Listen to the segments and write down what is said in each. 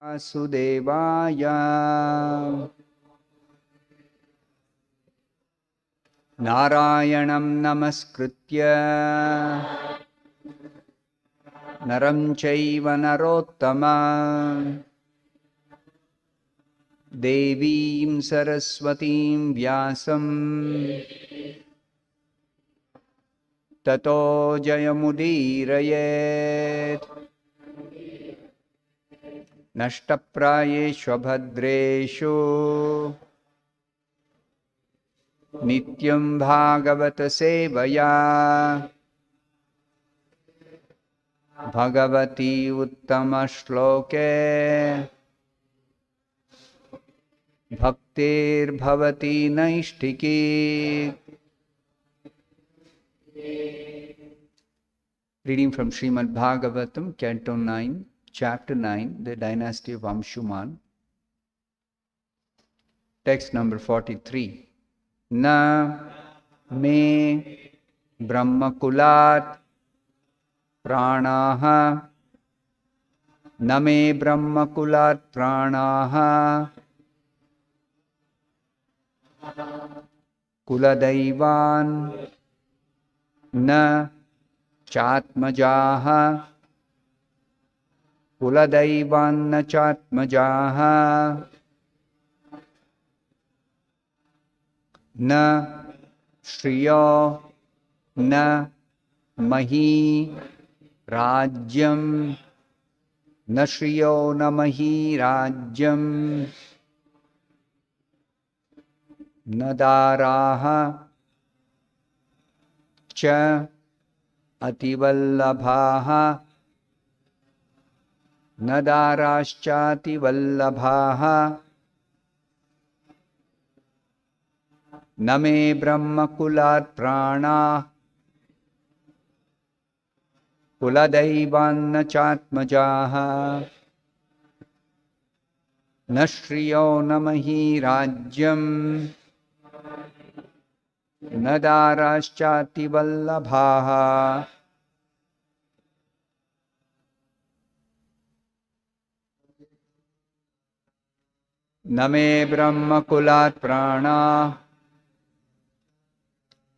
Vasudevaya Narayanam Namaskritya Naram Chaiva Narottama Devim Saraswatim Vyasam Tato Jayamudirayet Nashtaprayeshu Bhadreshu Nityam Bhagavata Sevaya Bhagavati Uttama Shloke Bhaktir Bhavati Naishtiki. Reading from Srimad Bhagavatam, Canto 9, Chapter 9, the Dynasty of Amsuman. Text number 43. Na me brahmakulat pranaha na me brahmakulat pranaha kuladaivan na chatmajaha kuladaivan na chatmajaha na shriyo na mahi rajyam na shriyo na mahi rajyam na daraha cha ativallabhaha na darashchativallabhaha na me brahmakulat prana kuladaivan na chatmajaha na shriyo na mahi rajyam na darashchativallabhaha. Na me brahmakulat prana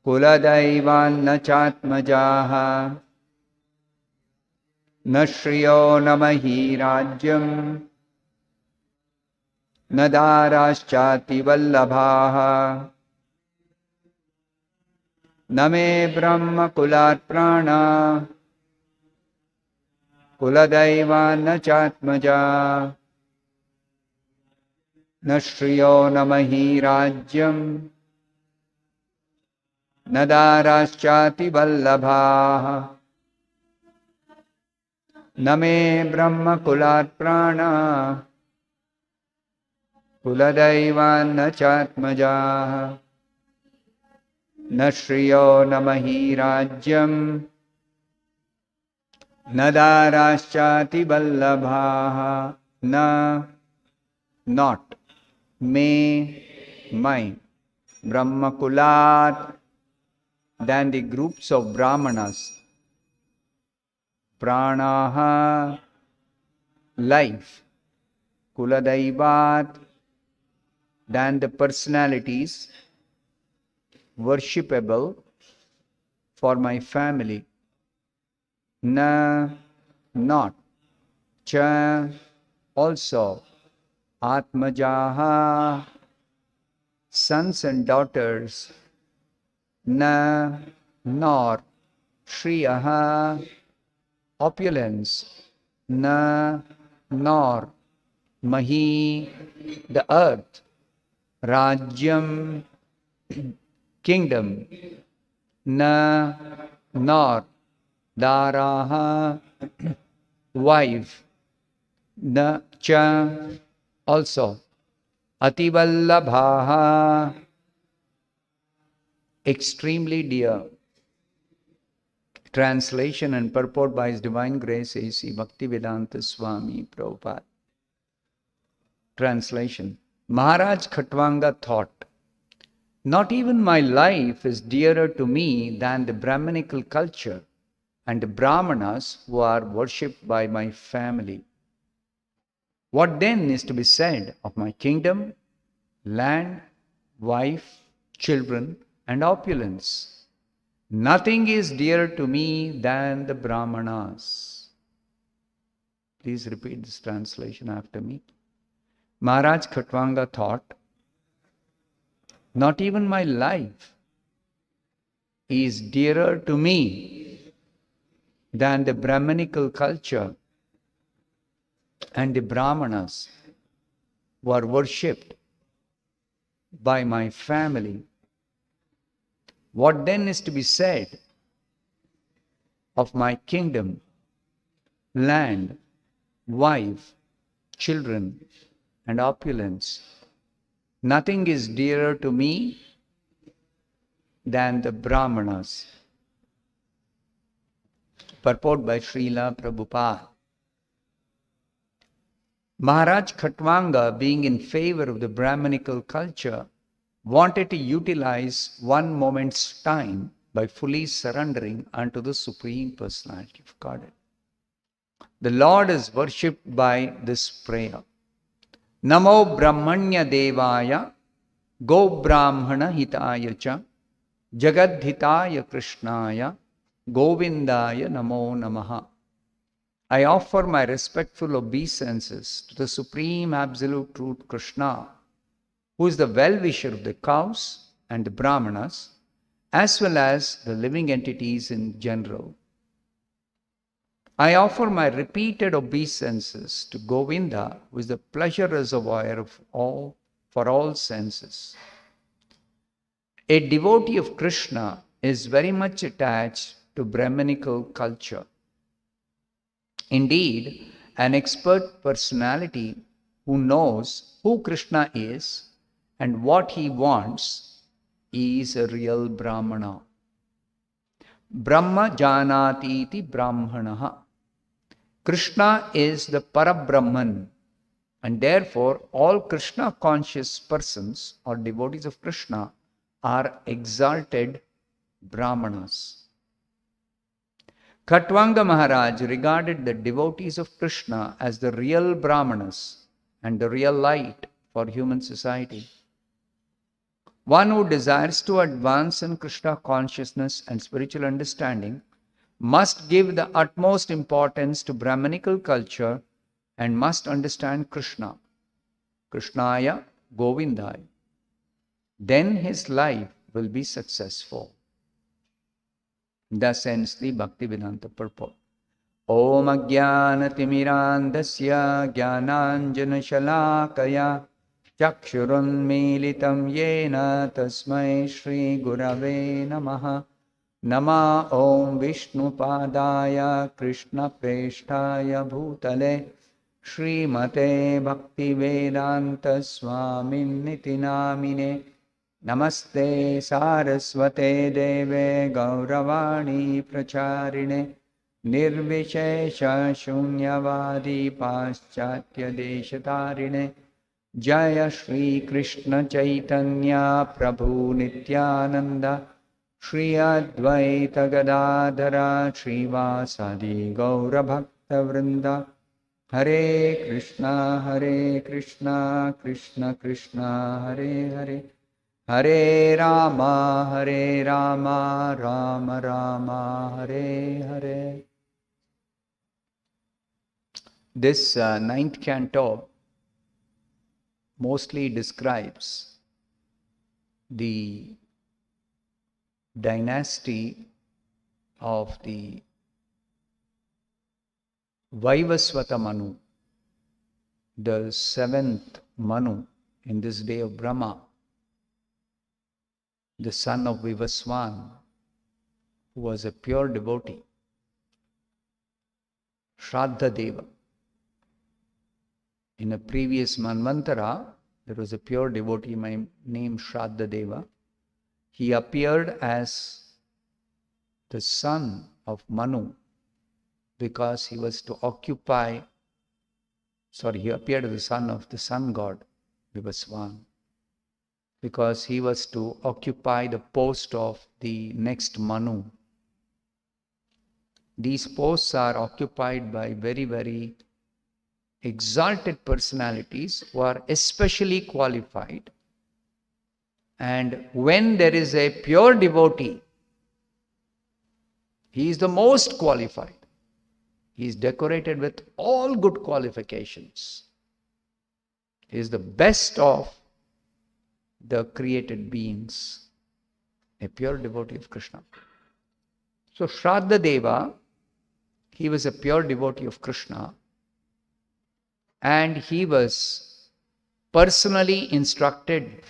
kuladaivan na chatmajaha na shriyo na mahi rajyam na darashchativallabhaha. Na me brahmakulat prana kuladaivan na chatmaja na shriyo na mahi rajyam na darashchativallabhaha. Na me brahmakulat prana kuladaivan na chatmaja na shriyo na mahi rajyam na darashchativallabhaha. Na, not, me, my, brahmakulat, than the groups of brahmanas, pranaha, life, kuladaivat, than the personalities worshipable for my family, na, not, cha, also, atmajaha, sons and daughters, na, nor, shriyaha, opulence, na, nor, mahi, the earth, rajyam, kingdom, na, nor, daraha, wife, na, cha, also, ativallabhaha, extremely dear. Translation and purport by His Divine Grace A.C. Bhaktivedanta Swami Prabhupada. Translation. Maharaj Khatwanga thought, not even my life is dearer to me than the Brahmanical culture and the Brahmanas who are worshipped by my family. What then is to be said of my kingdom, land, wife, children, and opulence? Nothing is dearer to me than the Brahmanas. Please repeat this translation after me. Maharaj Khatwanga thought, not even my life is dearer to me than the Brahmanical culture and the Brahmanas who are worshipped by my family. What then is to be said of my kingdom, land, wife, children, and opulence? Nothing is dearer to me than the Brahmanas. Purport by Srila Prabhupada. Maharaj Khatwanga, being in favor of the Brahmanical culture, wanted to utilize one moment's time by fully surrendering unto the Supreme Personality of Godhead. The Lord is worshipped by this prayer. Namo Brahmanya Devaya Go Brahmana Hitaya Cha Jagadhitaya Krishnaya Govindaya Namo Namaha. I offer my respectful obeisances to the Supreme Absolute Truth Krishna, who is the well-wisher of the cows and the Brahmanas, as well as the living entities in general. I offer my repeated obeisances to Govinda, who is the pleasure reservoir for all senses. A devotee of Krishna is very much attached to Brahmanical culture. Indeed, an expert personality who knows who Krishna is and what he wants is a real Brahmana. Brahma janati iti brahmanaha. Krishna is the Parabrahman, and therefore all Krishna conscious persons or devotees of Krishna are exalted Brahmanas. Khatwanga Maharaj regarded the devotees of Krishna as the real Brahmanas and the real light for human society. One who desires to advance in Krishna consciousness and spiritual understanding must give the utmost importance to Brahmanical culture and must understand Krishna, Krishnaya Govindaya. Then his life will be successful. Thus ends the Bhaktivedanta purport. Om Ajnanatirmirandasya Jnananjana Shalakaya Chakshurunmilitam Yena Tasmai Shri Gurave Namaha. Nama Om Vishnupadaya Krishna Preshtaya Bhutale Srimate Bhaktivedanta Swamin Niti Namine. Namaste Saraswate Deve Gauravani Pracharine Nirvishesha Shunyavadi Paschatya Deshatarine Jaya Shri Krishna Chaitanya Prabhu Nityananda Shri Advaita Gadadhara Srivasadi Gaura Bhakta Vrinda Hare Krishna Krishna Krishna Hare Hare Hare Rama, Rama Rama, Hare Hare. This ninth canto mostly describes the dynasty of the Vaivasvata Manu, the seventh Manu in this day of Brahma, the son of Vivaswan, who was a pure devotee, Shraddha Deva. In a previous Manvantara, there was a pure devotee named Shraddha Deva. He appeared as the son of Manu because he was to he appeared as the son of the sun god, Vivaswan, because he was to occupy the post of the next Manu. These posts are occupied by very, very exalted personalities who are especially qualified. And when there is a pure devotee, he is the most qualified. He is decorated with all good qualifications. He is the best of the created beings, a pure devotee of Krishna. So Shraddha Deva, he was a pure devotee of Krishna, and he was personally instructed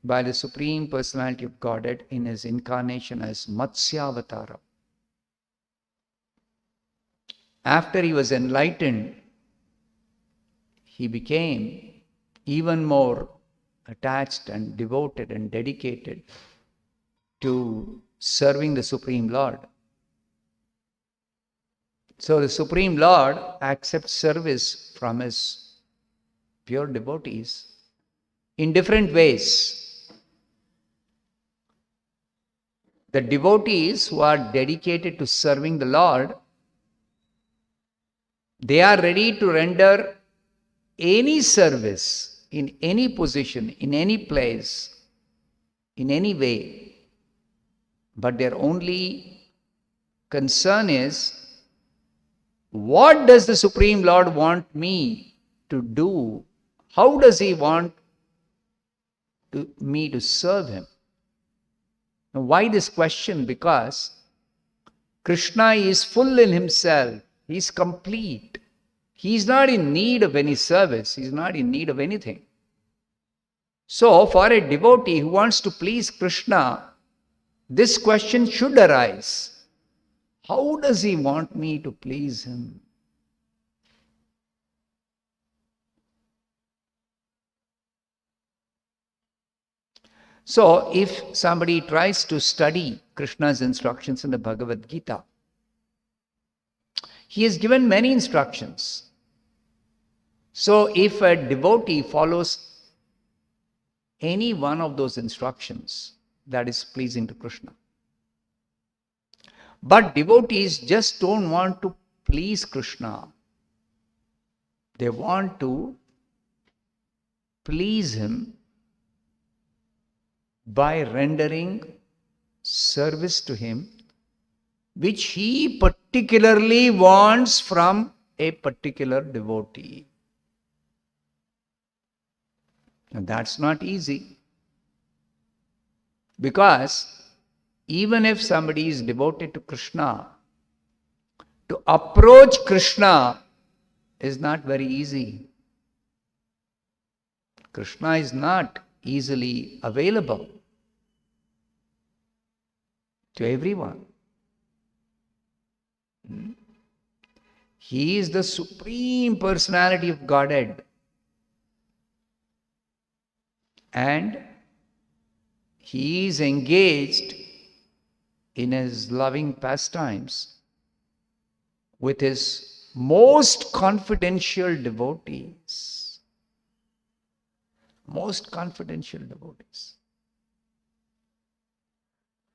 by the Supreme Personality of Godhead in his incarnation as Matsyavatara. After he was enlightened, he became even more attached and devoted and dedicated to serving the Supreme Lord. So the Supreme Lord accepts service from his pure devotees in different ways. The devotees who are dedicated to serving the Lord, they are ready to render any service in any position, in any place, in any way. But their only concern is, what does the Supreme Lord want me to do? How does he want me to serve him? Now, why this question? Because Krishna is full in himself. He is complete. He is not in need of any service. He is not in need of anything. So, for a devotee who wants to please Krishna, this question should arise. How does he want me to please him? So, if somebody tries to study Krishna's instructions in the Bhagavad Gita, he has given many instructions. So, if a devotee follows any one of those instructions, that is pleasing to Krishna. But devotees just don't want to please Krishna. They want to please him by rendering service to him, which he particularly wants from a particular devotee. And that's not easy. Because even if somebody is devoted to Krishna, to approach Krishna is not very easy. Krishna is not easily available to everyone. He is the Supreme Personality of Godhead. And he is engaged in his loving pastimes with his most confidential devotees. Most confidential devotees.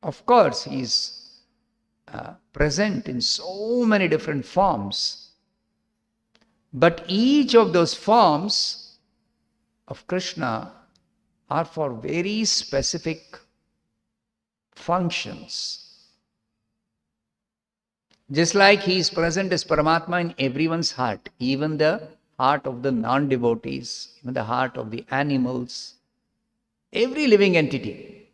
Of course, he is present in so many different forms. But each of those forms of Krishna are for very specific functions. Just like he is present as Paramatma in everyone's heart, even the heart of the non-devotees, even the heart of the animals, every living entity.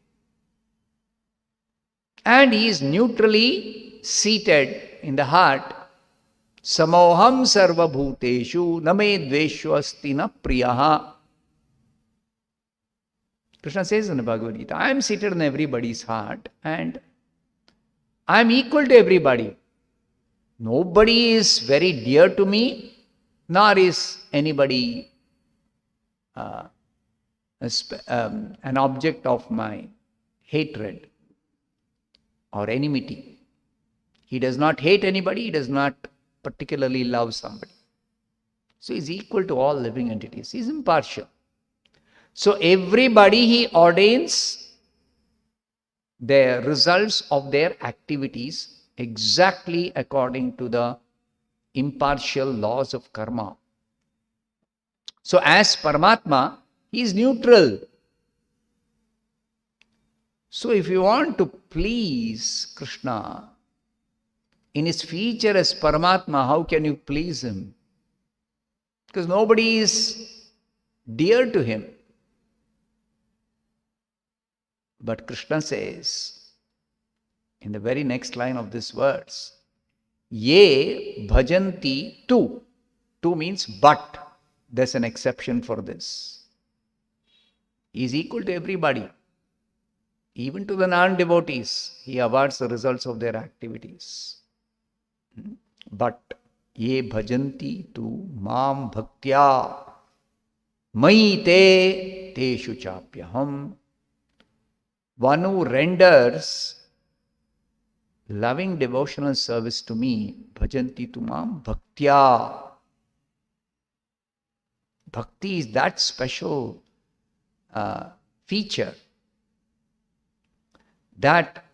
And he is neutrally seated in the heart. Samoham sarva bhuteshu name dveshu asti na priyaha. Krishna says in the Bhagavad Gita, I am seated in everybody's heart and I am equal to everybody. Nobody is very dear to me, nor is anybody an object of my hatred or enmity. He does not hate anybody, he does not particularly love somebody. So he is equal to all living entities. He is impartial. So everybody he ordains the results of their activities exactly according to the impartial laws of karma. So as Paramatma, he is neutral. So if you want to please Krishna, in his feature as Paramatma, how can you please him? Because nobody is dear to him. But Krishna says, in the very next line of this verse, Ye bhajanti tu. Tu means but. There's an exception for this. He is equal to everybody. Even to the non-devotees, he awards the results of their activities. But ye bhajanti tu mam bhaktya mai te teshu chapyaham. One who renders loving devotional service to me, bhajanti tu mam bhaktya. Bhakti is that special feature that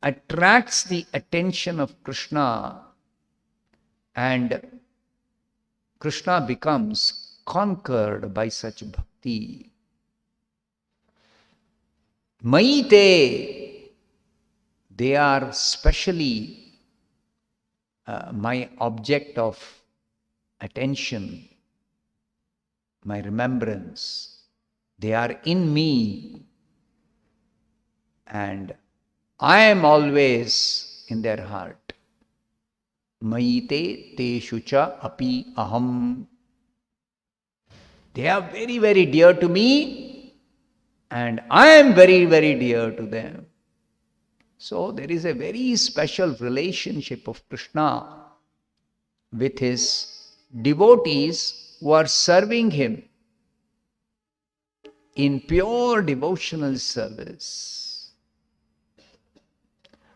attracts the attention of Krishna, and Krishna becomes conquered by such bhakti. Maite, they are specially my object of attention, my remembrance. They are in me, and I am always in their heart. Maite teshu cha api aham. They are very, very dear to me, and I am very, very dear to them. So there is a very special relationship of Krishna with his devotees who are serving him in pure devotional service.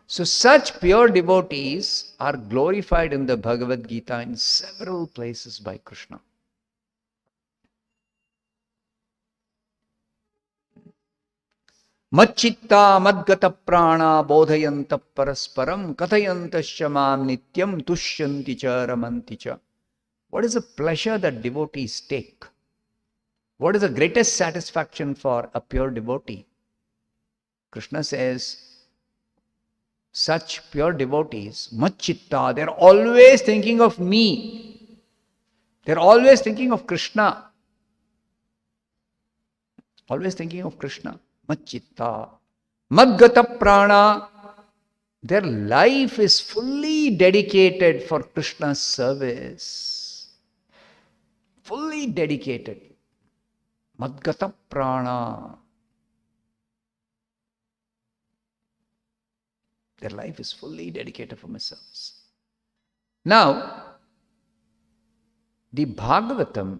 So such pure devotees are glorified in the Bhagavad Gita in several places by Krishna. Macchitta madgata prana bodhayanta parasparam kathayantascha mam nityam tushyanti cha ramanti cha. What is the pleasure that devotees take? What is the greatest satisfaction for a pure devotee? Krishna says, such pure devotees, macchitta, they're always thinking of me. They're always thinking of Krishna. Always thinking of Krishna. Macchitta. Madgata prana. Their life is fully dedicated for Krishna's service. Fully dedicated. Madgata prana. Their life is fully dedicated for my service. Now, the Bhagavatam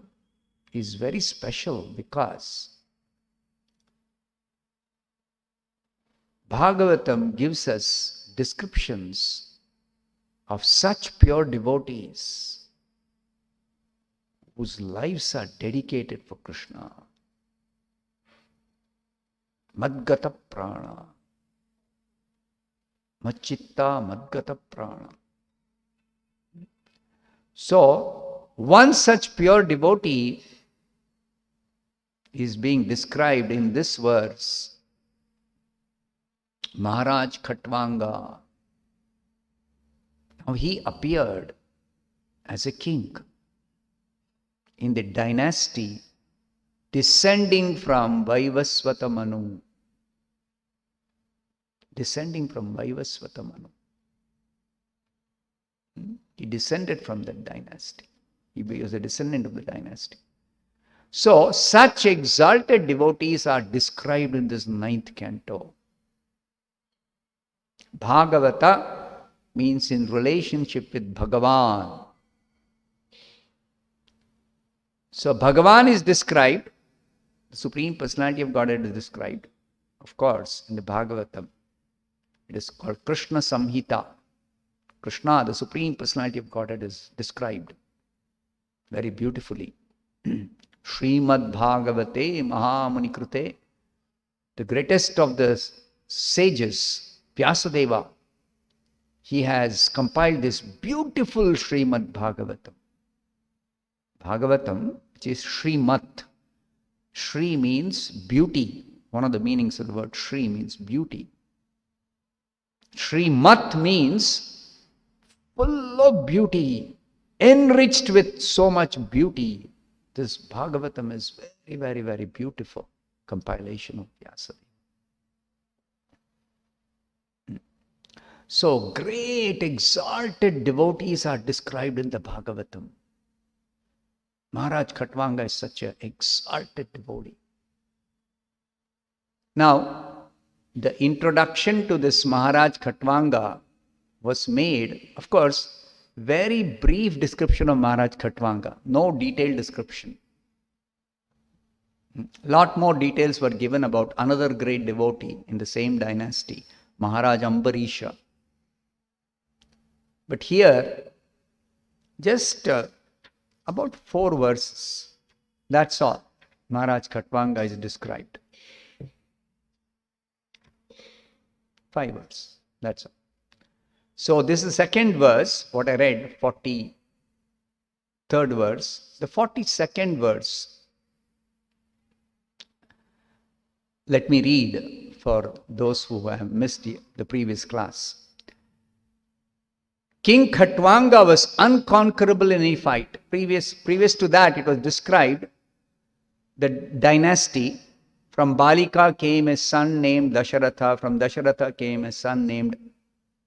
is very special because Bhagavatam gives us descriptions of such pure devotees whose lives are dedicated for Krishna. Madgata prana. Macchitta madgata prana. So, one such pure devotee is being described in this verse. Maharaj Khatvanga. Now he appeared as a king in the dynasty descending from Vaivasvata Manu. Descending from Vaivasvata Manu. He descended from that dynasty. He was a descendant of the dynasty. So, such exalted devotees are described in this 9th canto. Bhagavata means in relationship with Bhagavan. So, Bhagavan is described, the Supreme Personality of Godhead is described, of course, in the Bhagavatam. It is called Krishna Samhita. Krishna, the Supreme Personality of Godhead, is described very beautifully. Srimad Bhagavate Mahamuni Krute, the greatest of the sages, Vyasadeva, he has compiled this beautiful Srimad Bhagavatam. Bhagavatam which is Srimat. Shri means beauty. One of the meanings of the word Shri means beauty. Srimat means full of beauty, enriched with so much beauty. This Bhagavatam is very, very, very beautiful compilation of Vyasadeva. So great exalted devotees are described in the Bhagavatam. Maharaj Khatwanga is such an exalted devotee. Now, the introduction to this Maharaj Khatwanga was made, of course, very brief description of Maharaj Khatwanga, no detailed description. Lot more details were given about another great devotee in the same dynasty, Maharaj Ambarisha. But here, just about 4 verses, that's all. Maharaj Khatwanga is described. 5 verses, that's all. So this is the second verse, what I read, 43rd verse. The 42nd verse, let me read for those who have missed the previous class. King Khatwanga was unconquerable in any fight. Previous to that, it was described, the dynasty. From Balika came a son named Dasharatha. From Dasharatha came a son named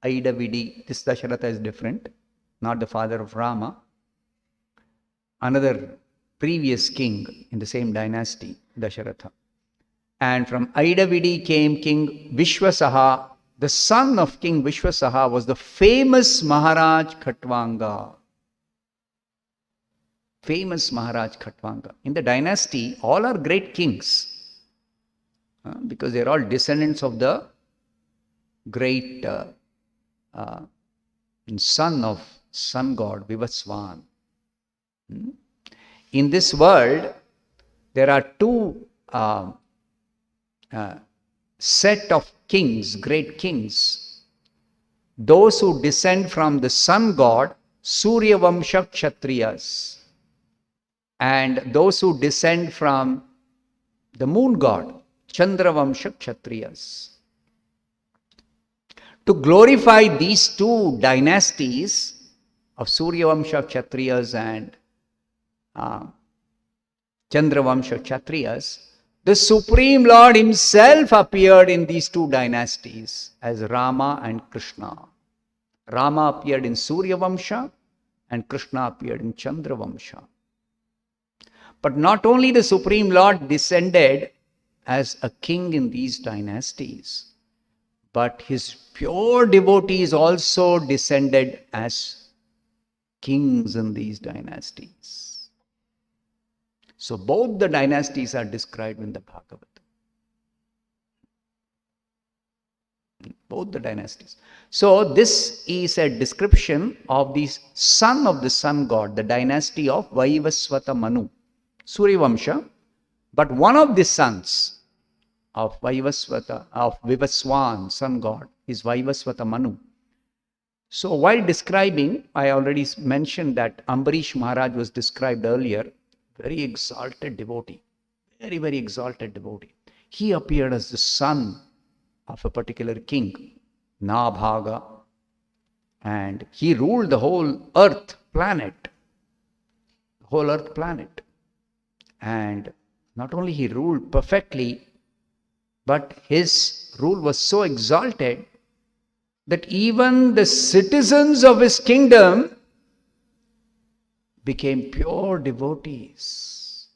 Aidavidi. This Dasharatha is different, not the father of Rama. Another previous king in the same dynasty, Dasharatha. And from Aidavidi came King Vishwasaha. The son of King Vishwasaha was the famous Maharaj Khatwanga. Famous Maharaj Khatwanga. In the dynasty, all are great kings. Because they are all descendants of the great son of sun god Vivaswan. In this world, there are 2 set of kings, great kings. Those who descend from the sun god, Surya Vamsha Kshatriyas, and those who descend from the moon god, Chandra Vamsha Kshatriyas. To glorify these 2 dynasties of Surya Vamsha Kshatriyas and Chandra Vamsha Kshatriyas, the Supreme Lord himself appeared in these 2 dynasties as Rama and Krishna. Rama appeared in Surya Vamsha and Krishna appeared in Chandra Vamsha. But not only the Supreme Lord descended as a king in these dynasties, but his pure devotees also descended as kings in these dynasties. So both the dynasties are described in the Bhagavatam. Both the dynasties. So this is a description of the son of the sun god, the dynasty of Vaivasvata Manu, Surya Vamsha. But one of the sons of Vaivasvata, of Vivaswan, sun god, is Vaivasvata Manu. So while describing, I already mentioned that Ambarish Maharaj was described earlier, very exalted devotee, very, very exalted devotee. He appeared as the son of a particular king, Nabhaga, and he ruled the whole earth planet, and not only he ruled perfectly, but his rule was so exalted that even the citizens of his kingdom became pure devotees.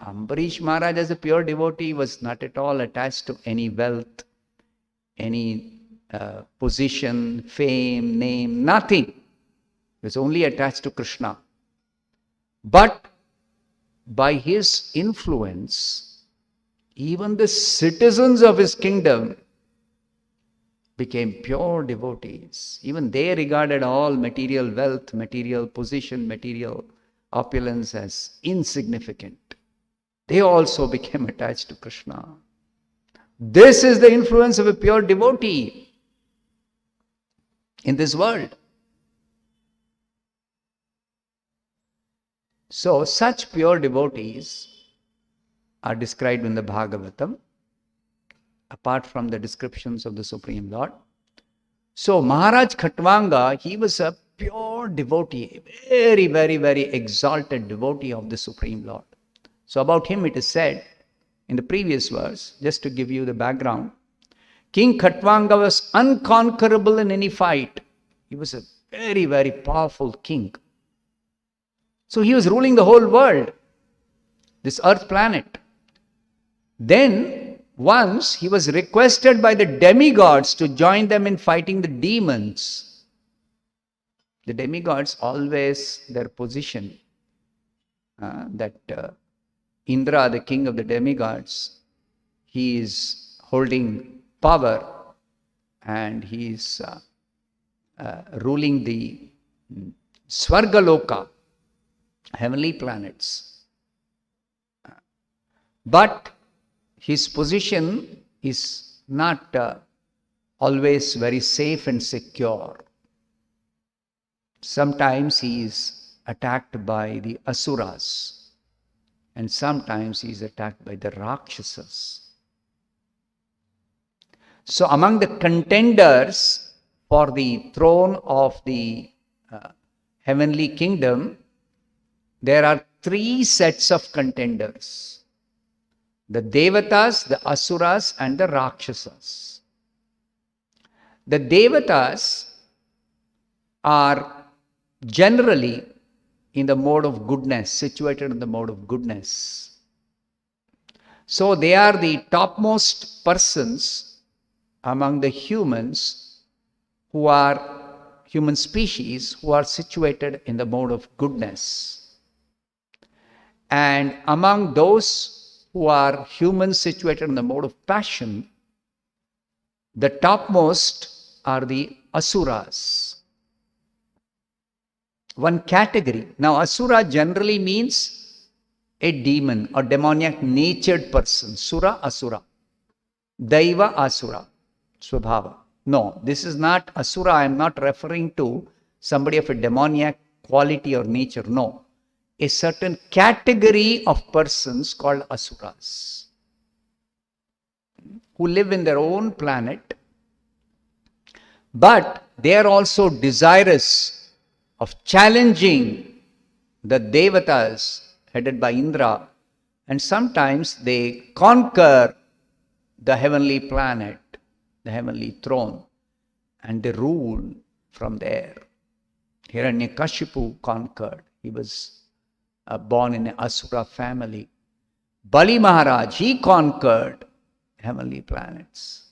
Ambarish Maharaj, as a pure devotee, was not at all attached to any wealth, any position, fame, name, nothing. He was only attached to Krishna. But by his influence, even the citizens of his kingdom became pure devotees. Even they regarded all material wealth, material position, material opulence as insignificant. They also became attached to Krishna. This is the influence of a pure devotee in this world. So such pure devotees are described in the Bhagavatam, apart from the descriptions of the Supreme Lord. So Maharaj Khatwanga, he was a pure devotee, very, very, very exalted devotee of the Supreme Lord. So about him it is said in the previous verse, just to give you the background, King Khatwanga was unconquerable in any fight. He was a very, very powerful king. So he was ruling the whole world, this earth planet. Then once he was requested by the demigods to join them in fighting the demons. The demigods always their position that Indra, the king of the demigods, he is holding power and he is ruling the Svargaloka, heavenly planets. But his position is not always very safe and secure. Sometimes he is attacked by the Asuras, and sometimes he is attacked by the Rakshasas. So among the contenders for the throne of the heavenly kingdom, there are three sets of contenders: the Devatas, the Asuras, and the Rakshasas. The Devatas are generally in the mode of goodness, situated in the mode of goodness. So they are the topmost persons among the humans who are human species who are situated in the mode of goodness. And among those who are humans situated in the mode of passion, the topmost are the Asuras. One category. Now, Asura generally means a demon or demoniac natured person. Sura, Asura. Daiva, Asura. Swabhava. No, this is not Asura. I am not referring to somebody of a demoniac quality or nature. No. A certain category of persons called Asuras who live in their own planet, but they are also desirous of challenging the Devatas headed by Indra, and sometimes they conquer the heavenly planet, the heavenly throne, and they rule from there. Hiranyakashipu conquered. He was born in an Asura family. Bali Maharaj, he conquered heavenly planets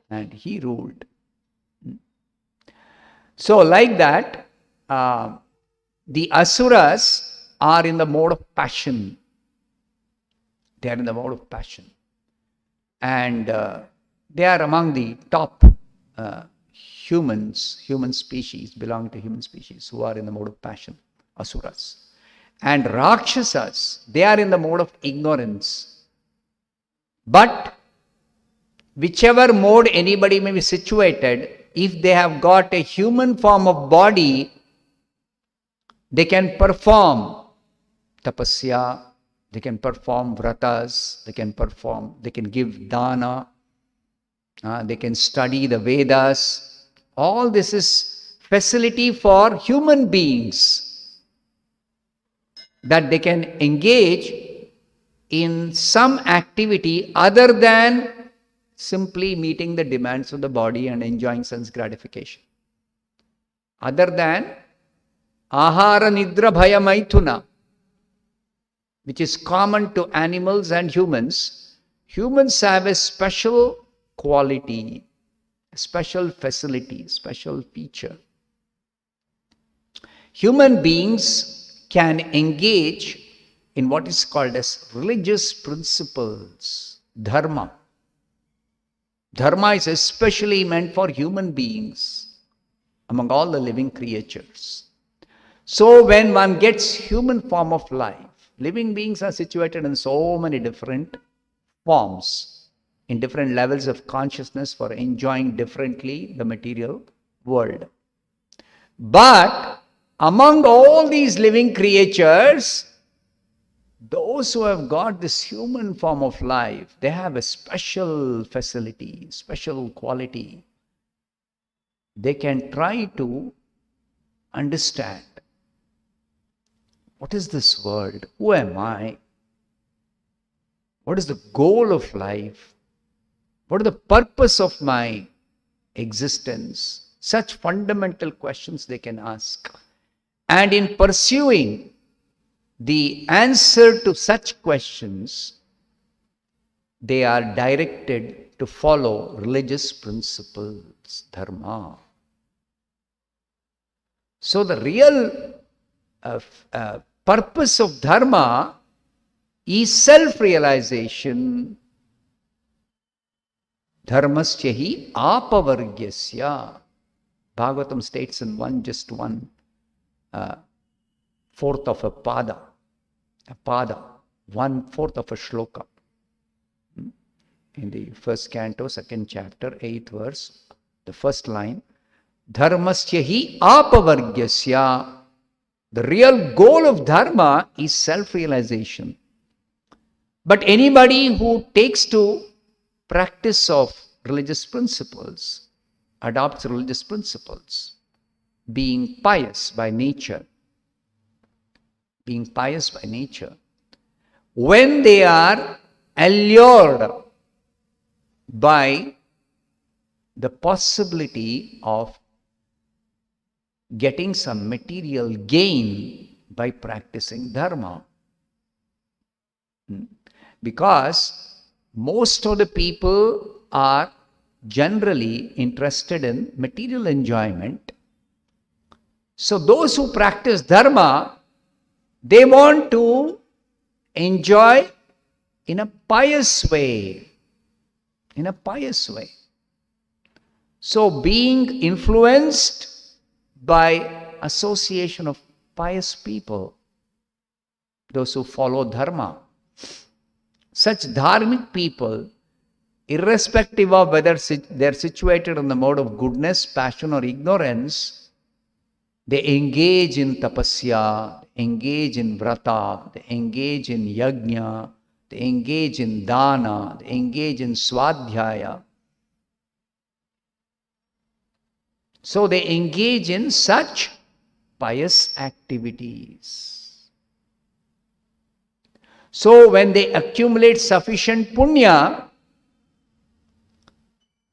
and he ruled. So like that, the Asuras are in the mode of passion. They are in the mode of passion. And they are among the top human species, belong to human species who are in the mode of passion, Asuras. And Rakshasas, they are in the mode of ignorance. But whichever mode anybody may be situated, if they have got a human form of body, they can perform tapasya, they can perform vratas, they can give dana, they can study the Vedas. All this is facility for human beings, that they can engage in some activity other than simply meeting the demands of the body and enjoying sense gratification. Other than ahara nidra bhaya maithuna, which is common to animals and humans, humans have a special quality, a special facility, special feature. Human beings can engage in what is called as religious principles, dharma. Dharma is especially meant for human beings among all the living creatures. So when one gets human form of life, living beings are situated in so many different forms, in different levels of consciousness for enjoying differently the material world. But among all these living creatures, those who have got this human form of life, they have a special facility, special quality. They can try to understand, what is this world? Who am I? What is the goal of life? What is the purpose of my existence? Such fundamental questions they can ask. And in pursuing the answer to such questions, they are directed to follow religious principles, dharma. So the real purpose of dharma is self-realization. Dharmasya hi apavargyasya. Bhagavatam states in one fourth of a pada, 1/4 of a shloka. In the first canto, second chapter, 8th verse, the first line, Dharmasya hi apavargyasya. The real goal of dharma is self-realization. But anybody who takes to practice of religious principles, adopts religious principles, being pious by nature, when they are allured by the possibility of getting some material gain by practicing dharma. Because most of the people are generally interested in material enjoyment. So those who practice dharma, they want to enjoy in a pious way. So being influenced by association of pious people, those who follow dharma, such dharmic people, irrespective of whether they are situated in the mode of goodness, passion or ignorance, they engage in tapasya, engage in vrata, they engage in yajna, they engage in dana, they engage in swadhyaya. So they engage in such pious activities. So when they accumulate sufficient punya,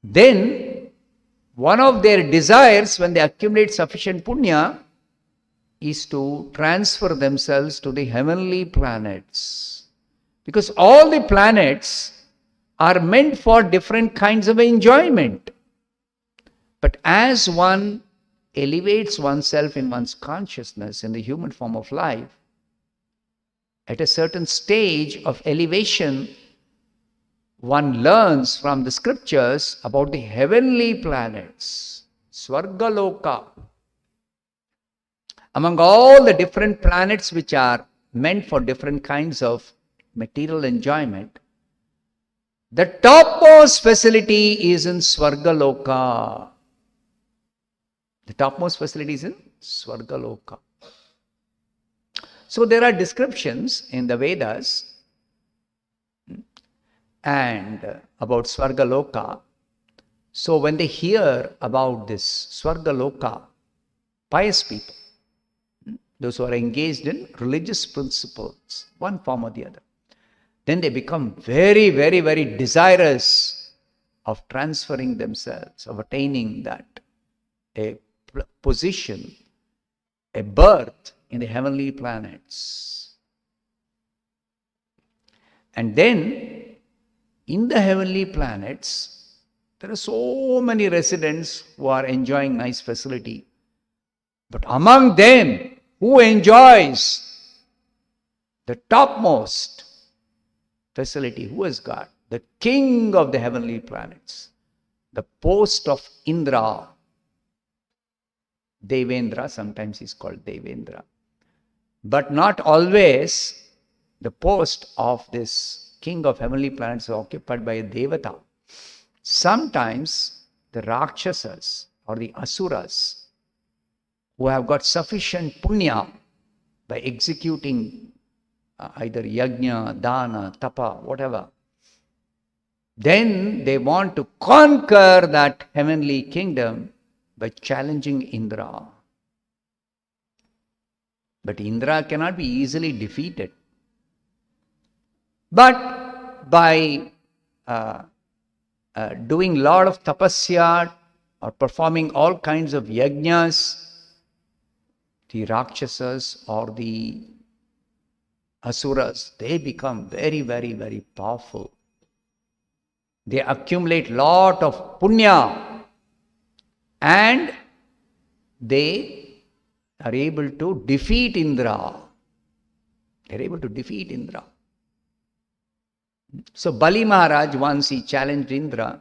then one of their desires when they accumulate sufficient punya is to transfer themselves to the heavenly planets. Because all the planets are meant for different kinds of enjoyment. But as one elevates oneself in one's consciousness in the human form of life, at a certain stage of elevation, one learns from the scriptures about the heavenly planets, Swargaloka. Among all the different planets which are meant for different kinds of material enjoyment, the topmost facility is in Swargaloka. The topmost facility is in Swargaloka. So there are descriptions in the Vedas and about Swargaloka. So when they hear about this Swargaloka, pious people, those who are engaged in religious principles, one form or the other, then they become very, very, very desirous of transferring themselves, of attaining that, a position, a birth in the heavenly planets. And then in the heavenly planets, there are so many residents who are enjoying nice facility. But among them, who enjoys the topmost facility? Who has got? The king of the heavenly planets, the post of Indra. Devendra, sometimes he's called Devendra. But not always the post of this king of heavenly planets is occupied by a Devata. Sometimes the Rakshasas or the Asuras who have got sufficient punya by executing either yajna, dana, tapa, whatever, then they want to conquer that heavenly kingdom by challenging Indra. But Indra cannot be easily defeated. But by doing a lot of tapasya or performing all kinds of yajnas, the Rakshasas or the Asuras, they become very, very, very powerful. They accumulate lot of punya and they are able to defeat Indra. They are able to defeat Indra. So Bali Maharaj, once he challenged Indra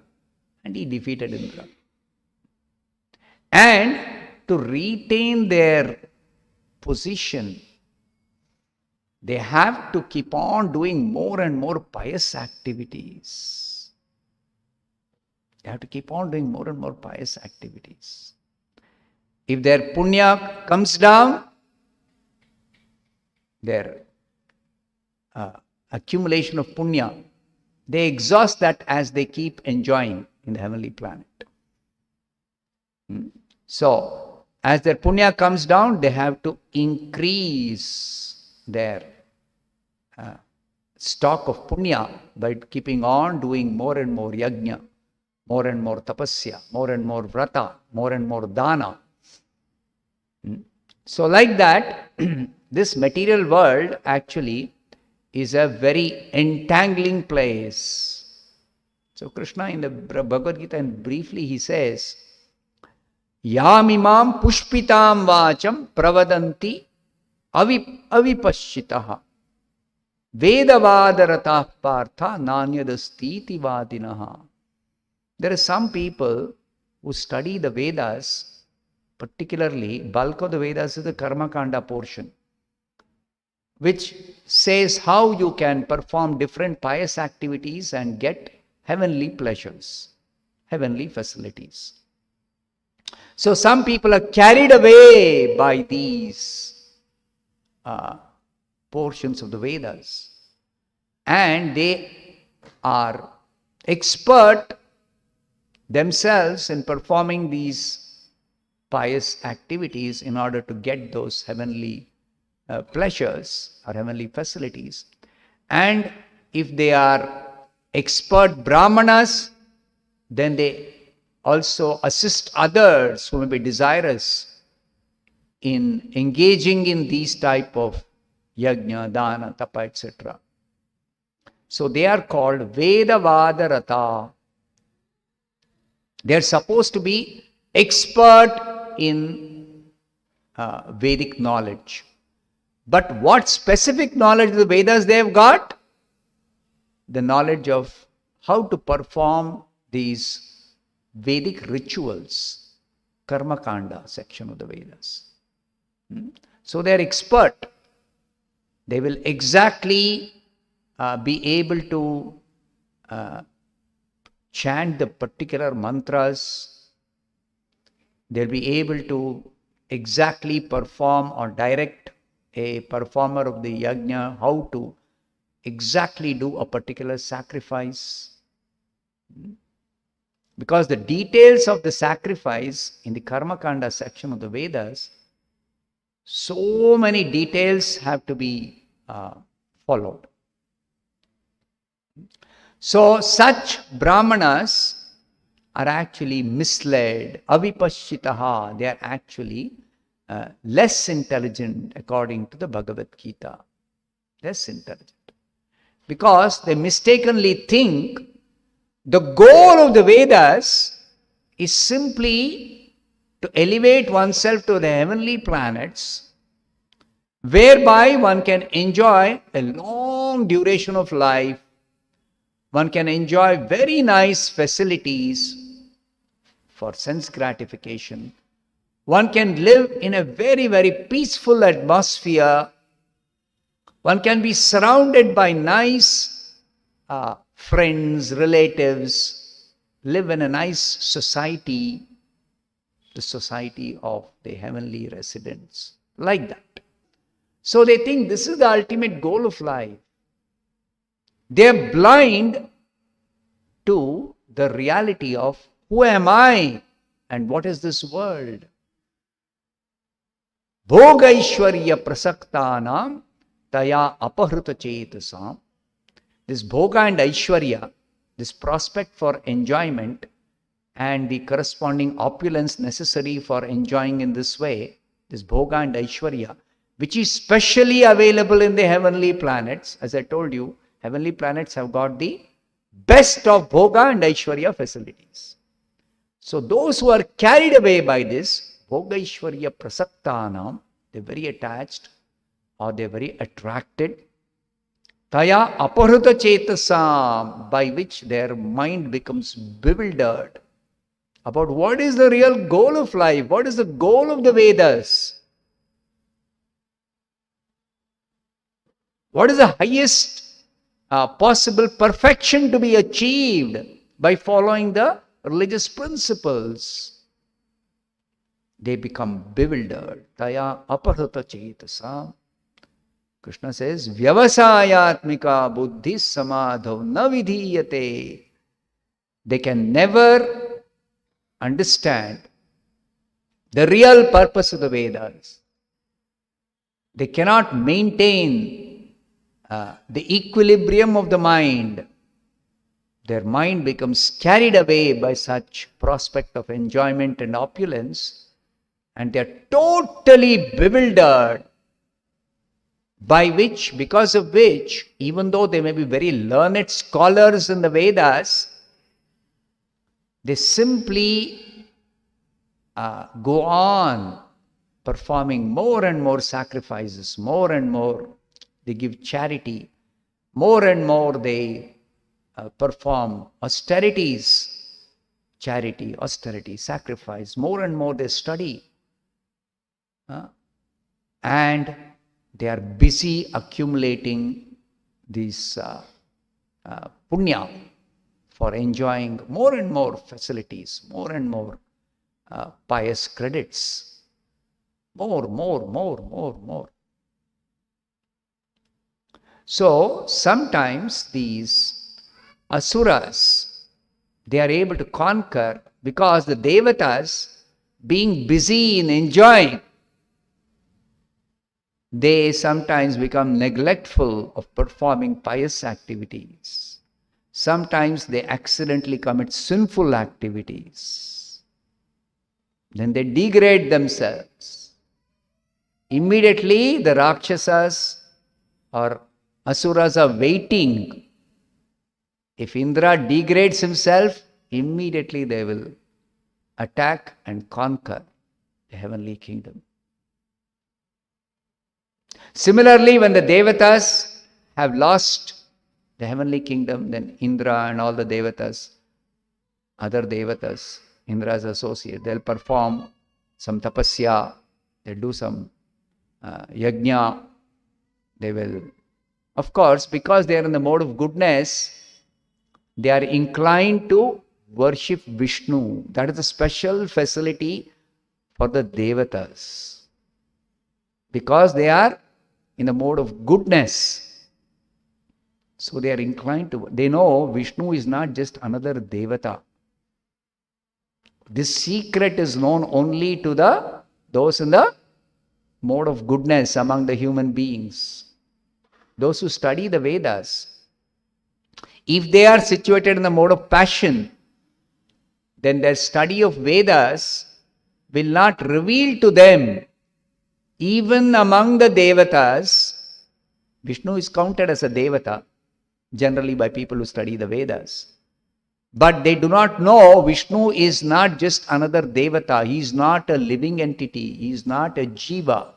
and he defeated Indra. And to retain their position, they have to keep on doing more and more pious activities. They have to keep on doing more and more pious activities. If their punya comes down, their accumulation of punya, they exhaust that as they keep enjoying in the heavenly planet. So, as their punya comes down, they have to increase their stock of punya by keeping on doing more and more yajna, more and more tapasya, more and more vrata, more and more dana. So like that, this material world actually is a very entangling place. So Krishna in the Bhagavad Gita, and briefly he says, Yamimam pushpitam vacham pravadanti avipashitaha vedavadarata partha nanyadastiti vadinaha. There are some people who study the Vedas, particularly bulk of the Vedas is the Karma Kanda portion, which says how you can perform different pious activities and get heavenly pleasures, heavenly facilities. So some people are carried away by these portions of the Vedas, and they are expert themselves in performing these pious activities in order to get those heavenly pleasures or heavenly facilities. And if they are expert brahmanas, then they also assist others who may be desirous in engaging in these type of yajna, dana, tapa, etc. So they are called Vedavadarata. They are supposed to be expert in Vedic knowledge. But what specific knowledge of the Vedas they have got? The knowledge of how to perform these Vedic rituals, Karma Kanda section of the Vedas. So they are expert. They will exactly be able to chant the particular mantras. They'll be able to exactly perform or direct a performer of the yajna how to exactly do a particular sacrifice. Because the details of the sacrifice in the Karma Kanda section of the Vedas, so many details have to be followed. So such brahmanas are actually misled, avipashitaha, they are actually less intelligent according to the Bhagavad Gita. Less intelligent. Because they mistakenly think the goal of the Vedas is simply to elevate oneself to the heavenly planets, whereby one can enjoy a long duration of life. One can enjoy very nice facilities for sense gratification. One can live in a very, very peaceful atmosphere. One can be surrounded by nice friends, relatives, live in a nice society. the society of the heavenly residents. Like that. So they think this is the ultimate goal of life. They're blind to the reality of who am I and what is this world. Bhogaishwarya prasaktanam taya apahruta chetasam. This bhoga and aishwarya, this prospect for enjoyment and the corresponding opulence necessary for enjoying in this way, this bhoga and aishwarya, which is specially available in the heavenly planets. As I told you, heavenly planets have got the best of bhoga and aishwarya facilities. So those who are carried away by this, bhoga aishwarya prasaktanam, they're very attached or they're very attracted. Taya aparuta chetasam, by which their mind becomes bewildered about what is the real goal of life, what is the goal of the Vedas. What is the highest possible perfection to be achieved by following the religious principles? They become bewildered. Taya aparuta chetasam. Krishna says, Vyavasayatmika buddhi samadho na vidhiyate. They can never understand the real purpose of the Vedas. They cannot maintain the equilibrium of the mind. Their mind becomes carried away by such prospect of enjoyment and opulence, and they are totally bewildered, because of which, even though they may be very learned scholars in the Vedas, they simply go on performing more and more sacrifices, more and more they give charity, more and more they perform austerities, charity, austerity, sacrifice, more and more they study. And they are busy accumulating these punya for enjoying more and more facilities, more and more pious credits, more. So sometimes these Asuras, they are able to conquer because the Devatas, being busy in enjoying, they sometimes become neglectful of performing pious activities. Sometimes they accidentally commit sinful activities. Then they degrade themselves. Immediately the Rakshasas or Asuras are waiting. If Indra degrades himself, immediately they will attack and conquer the heavenly kingdom. Similarly, when the Devatas have lost the heavenly kingdom, then Indra and all the Devatas, other Devatas, Indra's associate, they'll perform some tapasya, they'll do some yajna, they will, of course, because they are in the mode of goodness, they are inclined to worship Vishnu. That is a special facility for the Devatas. Because they are in the mode of goodness. So they are inclined to, they know Vishnu is not just another Devata. This secret is known only to those in the mode of goodness among the human beings. Those who study the Vedas. If they are situated in the mode of passion, then their study of Vedas will not reveal to them. Even among the Devatas, Vishnu is counted as a Devata, generally by people who study the Vedas. But they do not know Vishnu is not just another Devata. He is not a living entity. He is not a Jiva.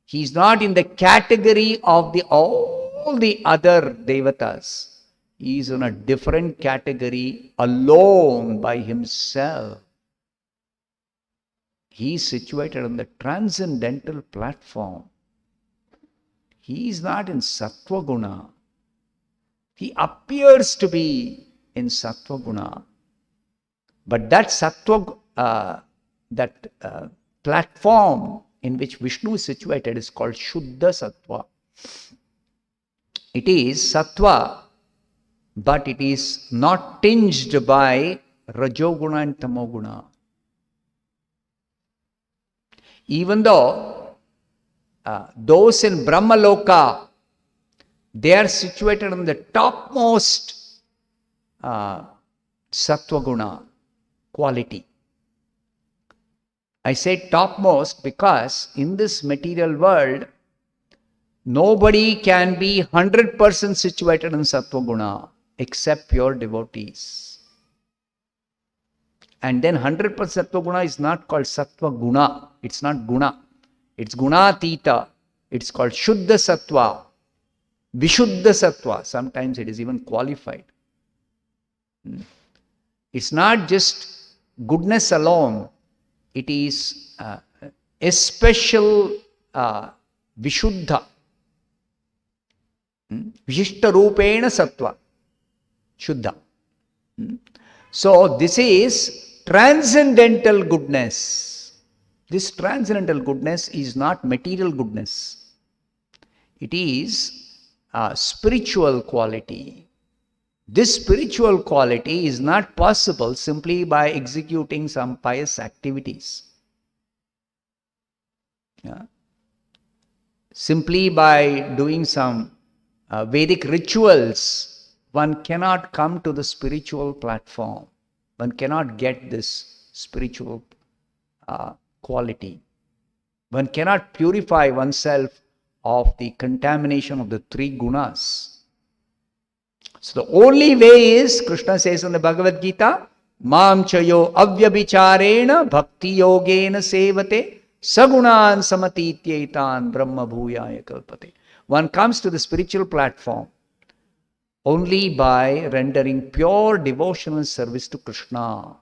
He is not in the category of all the other Devatas. He is in a different category, alone by himself. He is situated on the transcendental platform. He is not in Sattva Guna. He appears to be in Sattva Guna. But that Sattva that platform in which Vishnu is situated is called Shuddha Sattva. It is Sattva, but it is not tinged by Rajoguna and Tamoguna. Even though those in Brahmaloka, they are situated on the topmost Sattva Guna quality. I say topmost because in this material world, nobody can be 100% situated in Sattva Guna except pure devotees. And then 100% Sattva Guna is not called Sattva Guna. It's not Guna. It's Gunatita. It's called Shuddha Sattva. Vishuddha Sattva. Sometimes it is even qualified. It's not just goodness alone. It is a special Vishuddha. Vishishta Rupena Sattva. Shuddha. So this is transcendental goodness. This transcendental goodness is not material goodness. It is spiritual quality. This spiritual quality is not possible simply by executing some pious activities. Simply by doing some Vedic rituals, one cannot come to the spiritual platform. One cannot get this spiritual quality. One cannot purify oneself of the contamination of the three gunas. So the only way is, Krishna says in the Bhagavad Gita, Mam chayo avyabhicharena bhakti yogena sevate sagunan samatityaitan brahma bhuyaya kalpate. One comes to the spiritual platform only by rendering pure devotional service to Krishna,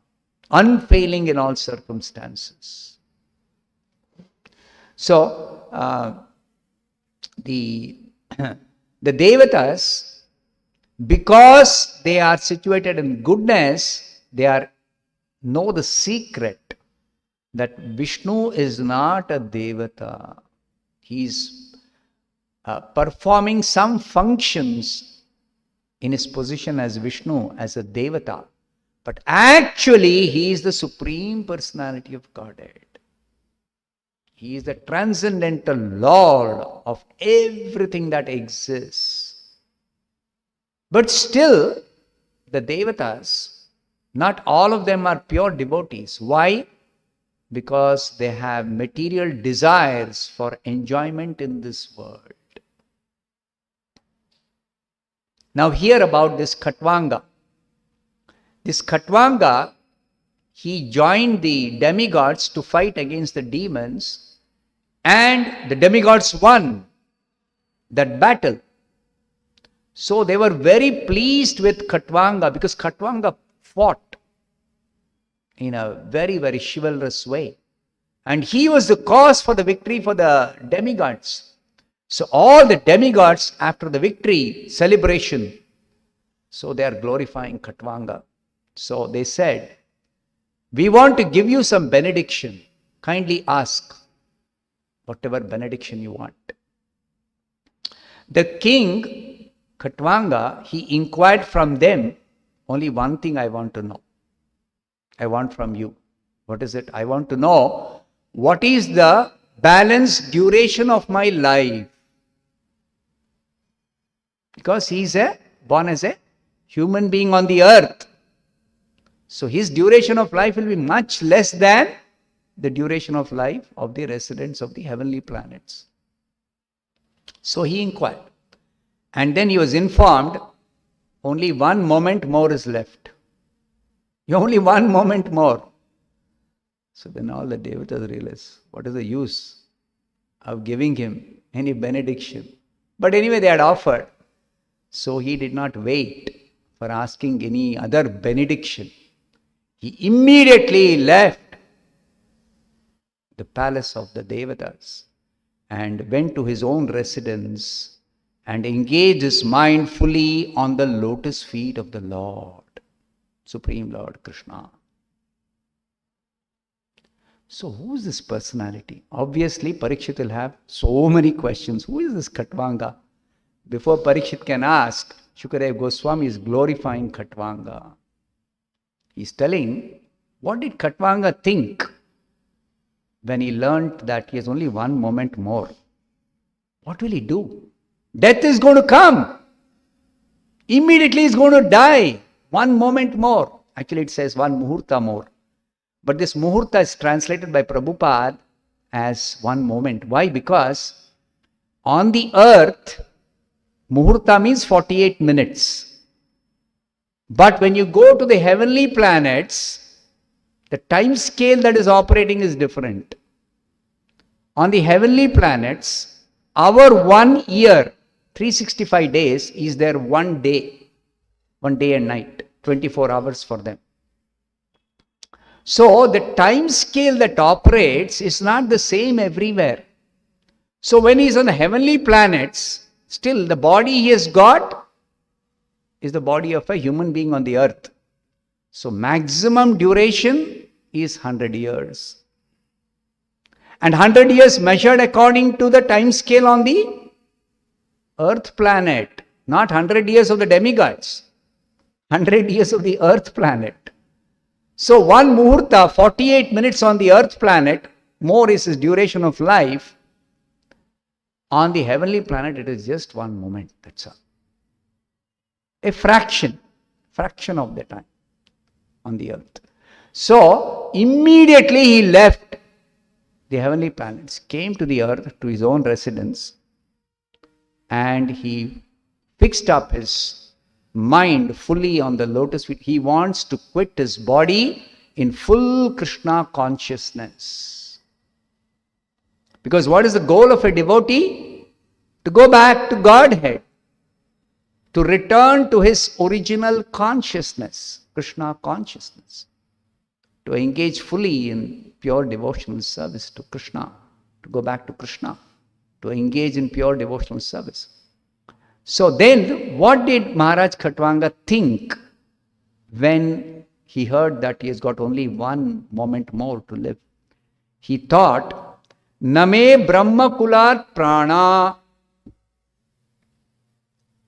unfailing in all circumstances. So, the Devatas, because they are situated in goodness, they know the secret that Vishnu is not a Devata. He is performing some functions in his position as Vishnu, as a Devata. But actually, he is the Supreme Personality of Godhead. He is the transcendental Lord of everything that exists. But still, the Devatas, not all of them are pure devotees. Why? Because they have material desires for enjoyment in this world. Now hear about this Khatvanga. This Khatvanga, he joined the demigods to fight against the demons, and the demigods won that battle. So they were very pleased with Khatvanga because Khatvanga fought in a very, very chivalrous way. And he was the cause for the victory for the demigods. So all the demigods, after the victory celebration, so they are glorifying Khatvanga. So they said, we want to give you some benediction. Kindly ask whatever benediction you want. The king, Khatvanga, he inquired from them, only one thing I want to know. I want from you. What is it? I want to know what is the balanced duration of my life. Because he is born as a human being on the earth. So his duration of life will be much less than the duration of life of the residents of the heavenly planets. So he inquired. And then he was informed, only one moment more is left. Only one moment more. So then all the Devatas realized, what is the use of giving him any benediction? But anyway, they had offered. So he did not wait for asking any other benediction. He immediately left the palace of the Devatas and went to his own residence and engaged his mind fully on the lotus feet of the Lord, Supreme Lord Krishna. So who is this personality? Obviously, Parikshit will have so many questions. Who is this Khatvanga? Before Parikshit can ask, Shukadev Goswami is glorifying Khatvanga. He's telling, what did Khatvanga think when he learnt that he has only one moment more? What will he do? Death is going to come. Immediately he's going to die. One moment more. Actually, it says one muhurta more. But this muhurta is translated by Prabhupada as one moment. Why? Because on the earth, muhurta means 48 minutes. But when you go to the heavenly planets, the time scale that is operating is different. On the heavenly planets, our 1 year, 365 days, is their 1 day and night, 24 hours for them. So the time scale that operates is not the same everywhere. So when he is on the heavenly planets, still the body he has got is the body of a human being on the earth. So maximum duration is 100 years. And 100 years measured according to the time scale on the earth planet, not 100 years of the demigods, 100 years of the earth planet. So one muhurta, 48 minutes on the earth planet, more is his duration of life. On the heavenly planet, it is just one moment, that's all. A fraction of the time on the earth. So immediately he left the heavenly planets, came to the earth, to his own residence, and he fixed up his mind fully on the lotus feet. He wants to quit his body in full Krishna consciousness. Because what is the goal of a devotee? To go back to Godhead, to return to his original consciousness, Krishna consciousness, to engage fully in pure devotional service to Krishna, to go back to Krishna, to engage in pure devotional service. So then, what did Maharaj Khatvanga think when he heard that he has got only one moment more to live? He thought, Name Brahma Kulat Prana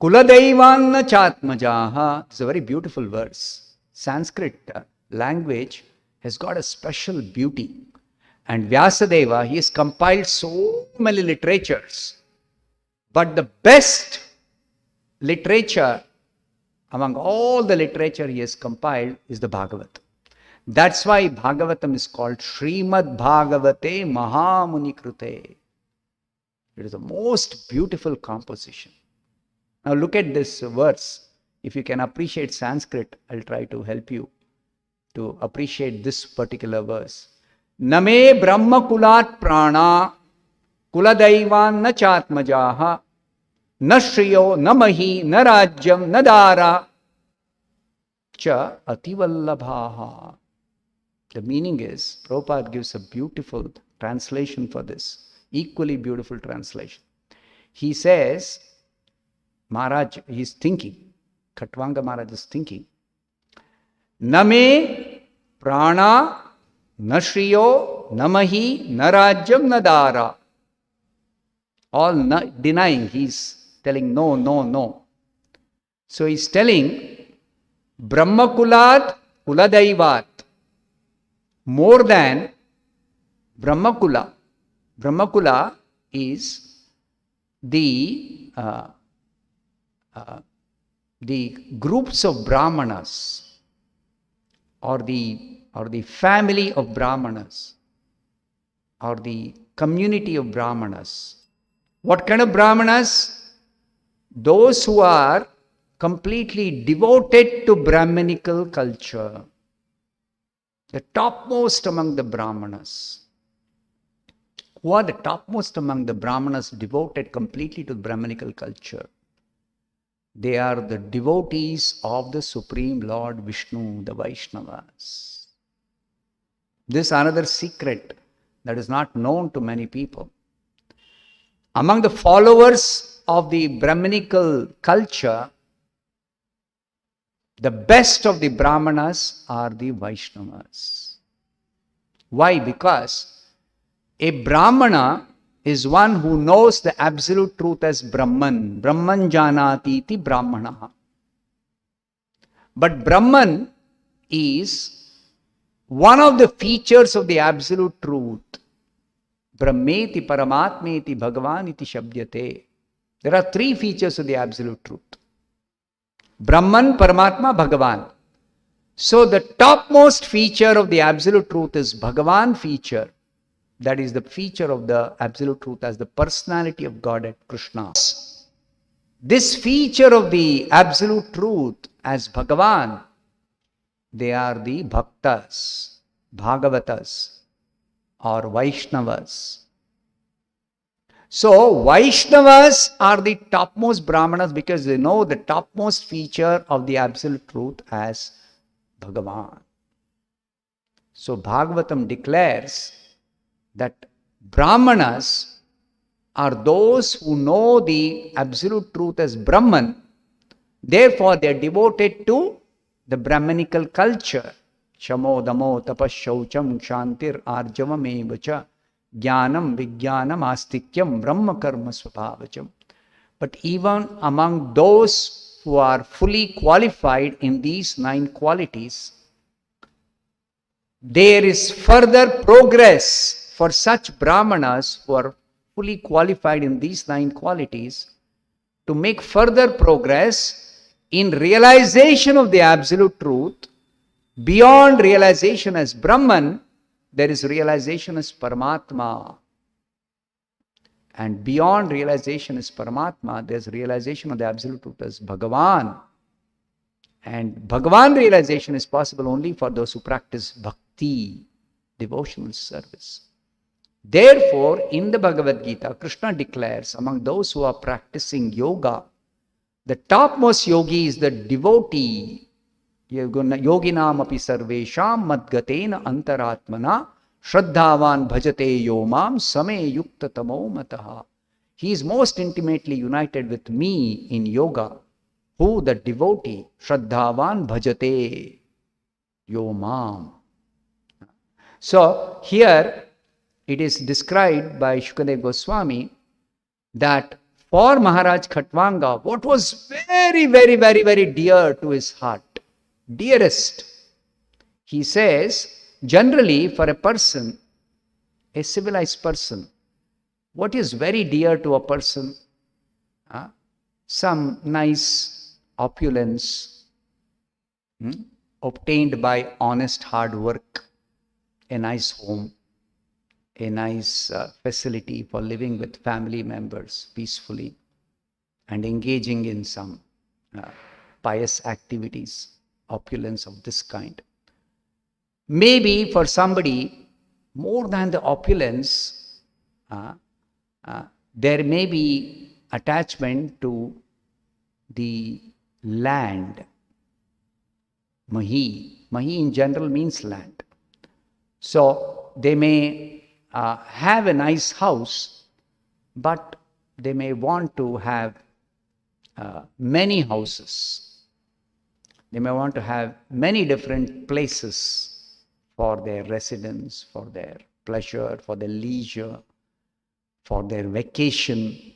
Kuladaivanna Chatmajaha. It's a very beautiful verse. Sanskrit language has got a special beauty. And Vyasadeva, he has compiled so many literatures. But the best literature, among all the literature he has compiled, is the Bhagavatam. That's why Bhagavatam is called Srimad Bhagavate Mahamuni Krute. It is the most beautiful composition. Now look at this verse. If you can appreciate Sanskrit, I'll try to help you to appreciate this particular verse. Name Brahma Kulat Prana Kuladaivan na Chatmajaha Na Shriyo, na Mahi, na Rajyam, na Dara, cha Ativallabhaha. The meaning is, Prabhupada gives a beautiful translation for this, equally beautiful translation. He says, Maharaj, he's thinking, Khatvanga Maharaj is thinking, Name Prana, na Shriyo, na Mahi, na Rajyam, na Dara. All denying, he's telling no, no, no. So he's telling Brahmakulat Kuladaivat more than Brahmakula. Brahmakula is the groups of Brahmanas or the family of Brahmanas or the community of Brahmanas. What kind of Brahmanas? Those who are completely devoted to Brahmanical culture. The topmost among the Brahmanas. Who are the topmost among the Brahmanas devoted completely to Brahmanical culture? They are the devotees of the Supreme Lord Vishnu, the Vaishnavas. This is another secret that is not known to many people. Among the followers of the Brahmanical culture, the best of the Brahmanas are the Vaishnavas. Why? Because a Brahmana is one who knows the absolute truth as Brahman. Brahman janati iti Brahmana. But Brahman is one of the features of the absolute truth. Brahmeti Paramatmeti Bhagavan iti Shabdyate. There are three features of the absolute truth. Brahman, Paramatma, Bhagavan. So the topmost feature of the absolute truth is Bhagavan feature. That is the feature of the absolute truth as the personality of God at Krishna. This feature of the absolute truth as Bhagavan, they are the Bhaktas, Bhagavatas or Vaishnavas. So Vaishnavas are the topmost Brahmanas because they know the topmost feature of the absolute truth as Bhagavan. So Bhagavatam declares that Brahmanas are those who know the absolute truth as Brahman. Therefore, they are devoted to the Brahmanical culture. Shamo, Damo, Tapas, Shaucham, Kshantir, Arjavam, Evacha, Jnanam, Vijnanam, Astikyam, Brahma Karma Svabhavacham. But even among those who are fully qualified in these 9 qualities, there is further progress for such Brahmanas who are fully qualified in these 9 qualities to make further progress in realization of the absolute truth. Beyond realization as Brahman, there is realization as Paramatma. And beyond realization as Paramatma, there is realization of the absolute truth as Bhagavan. And Bhagavan realization is possible only for those who practice bhakti, devotional service. Therefore, in the Bhagavad Gita, Krishna declares among those who are practicing yoga, the topmost yogi is the devotee. Yoginam api sarvesham madgatena antaratmana shraddhavan bhajate yomam same yukta tamo mataha. He is most intimately united with me in yoga. Who? The devotee. Shraddhavan bhajate yomam. So here it is described by Shukadeva Goswami that for Maharaj Khatwanga, what was very, very, very, very dear to his heart, dearest, he says, generally for a person, a civilized person, what is very dear to a person? Some nice opulence obtained by honest hard work, a nice home, a nice facility for living with family members peacefully and engaging in some pious activities, opulence of this kind. Maybe for somebody, more than the opulence, there may be attachment to the land. Mahi. Mahi in general means land. So they may have a nice house, but they may want to have many houses. They may want to have many different places for their residence, for their pleasure, for their leisure, for their vacation.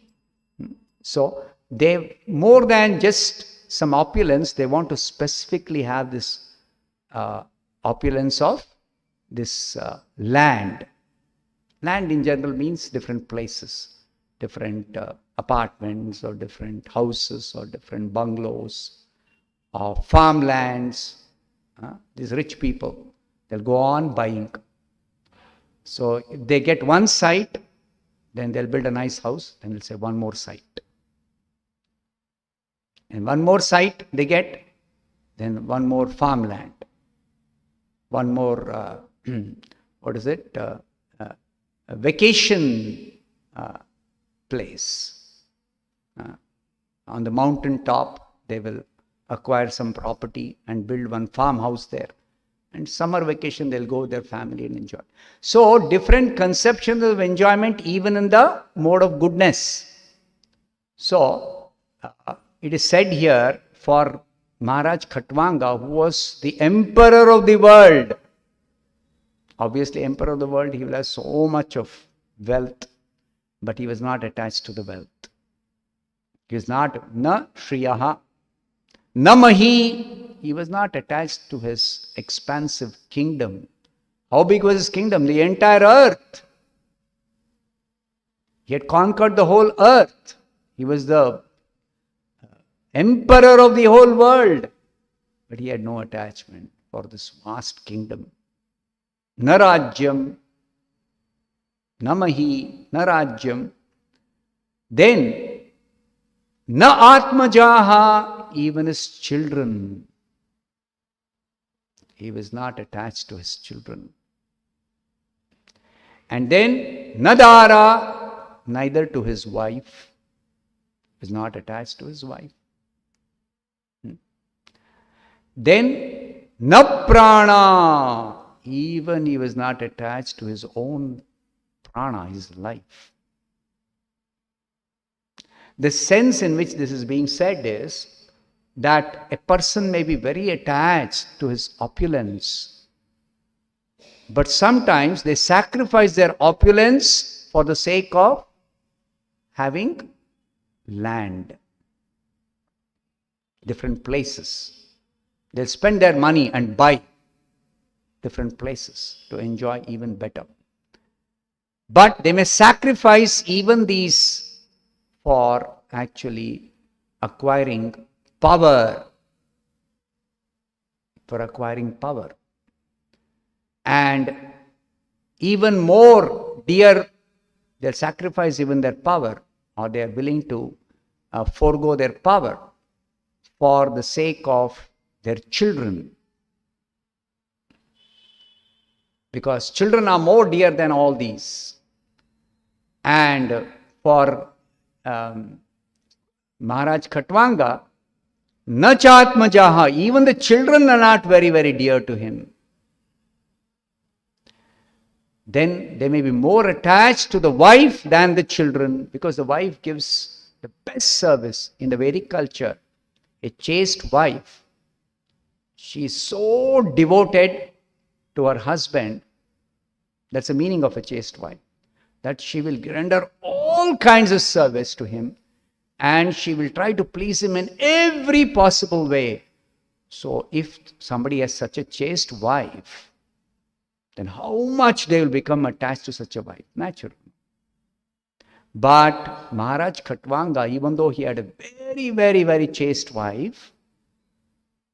So they, more than just some opulence, they want to specifically have this opulence of this land. Land in general means different places, different apartments or different houses or different bungalows or farmlands. These rich people, they'll go on buying. So if they get one site, then they'll build a nice house, then they'll say one more site. And one more site they get, then one more farmland, one more, what is it? A vacation place. On the mountain top, they will acquire some property and build one farmhouse there. And summer vacation, they'll go with their family and enjoy. So, different conceptions of enjoyment even in the mode of goodness. So, it is said here for Maharaj Khatwanga, who was the emperor of the world, Obviously, emperor of the world, he will have so much of wealth, but he was not attached to the wealth. He was not na shriyaha, na mahi. He was not attached to his expansive kingdom. How big was his kingdom? The entire earth. He had conquered the whole earth. He was the emperor of the whole world. But he had no attachment for this vast kingdom. Na rajyam, na mahi, na rajyam. Then, na atmajaha, even his children. He was not attached to his children. And then, na dara, neither to his wife. He was not attached to his wife. Then, na prana, even he was not attached to his own prana, his life. The sense in which this is being said is that a person may be very attached to his opulence, but sometimes they sacrifice their opulence for the sake of having land, different places. They'll spend their money and buy different places to enjoy even better. But they may sacrifice even these for actually acquiring power. For acquiring power. And even more dear, they'll sacrifice even their power, or they are willing to forego their power for the sake of their children. Because children are more dear than all these. And for Maharaj Khatwanga, na chatmajaha, even the children are not very, very dear to him. Then they may be more attached to the wife than the children, because the wife gives the best service in the Vedic culture. A chaste wife, she is so devoted to her husband. That's the meaning of a chaste wife. That she will render all kinds of service to him, and she will try to please him in every possible way. So if somebody has such a chaste wife, then how much they will become attached to such a wife? Naturally. But Maharaj Khatwanga, even though he had a very, very, very chaste wife,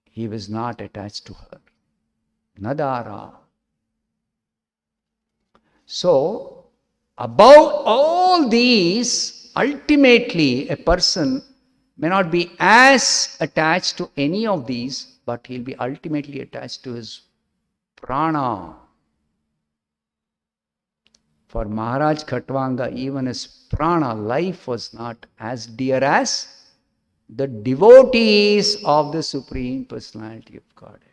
he was not attached to her. Nadara. So, above all these, ultimately a person may not be as attached to any of these, but he'll be ultimately attached to his prana. For Maharaj Khatwanga, even his prana, life was not as dear as the devotees of the Supreme Personality of Godhead.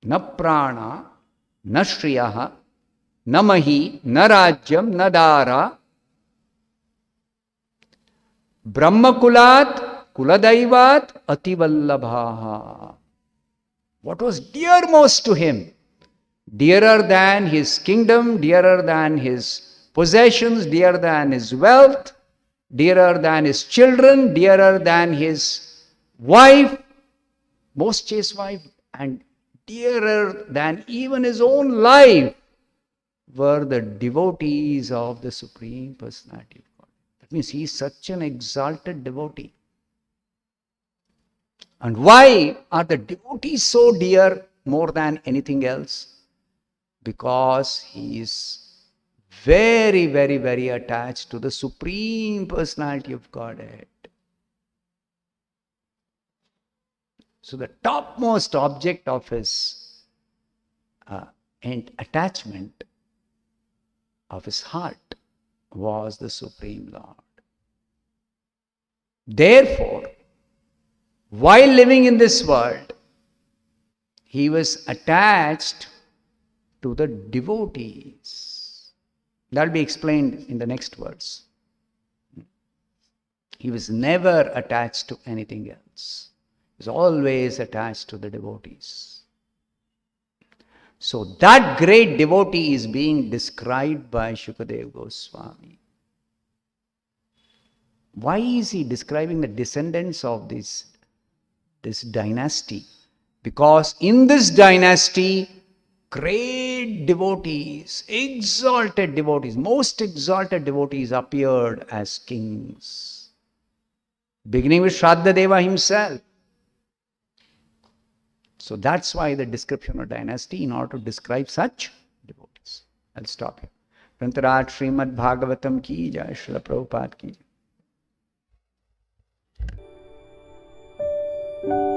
Na prana, na shriyaha, na mahi, na rajyam, na dara, brahmakulat, kuladaivat, ativallabhaha. What was dearmost to him? Dearer than his kingdom, dearer than his possessions, dearer than his wealth, dearer than his children, dearer than his wife, most chaste wife, and dearer than even his own life were the devotees of the Supreme Personality of God. That means he is such an exalted devotee. And why are the devotees so dear more than anything else? Because he is very, very, very attached to the Supreme Personality of Godhead. So the topmost object of his attachment of his heart was the Supreme Lord. Therefore, while living in this world, he was attached to the devotees. That will be explained in the next verse. He was never attached to anything else. He was always attached to the devotees. So that great devotee is being described by Shukadeva Goswami. Why is he describing the descendants of this dynasty? Because in this dynasty, great devotees, exalted devotees, most exalted devotees appeared as kings. Beginning with Shraddha himself. So that's why the description of dynasty, in order to describe such devotees. I'll stop here. Prantarat Srimad Bhagavatam ki jai, Srila Prabhupada ki jai.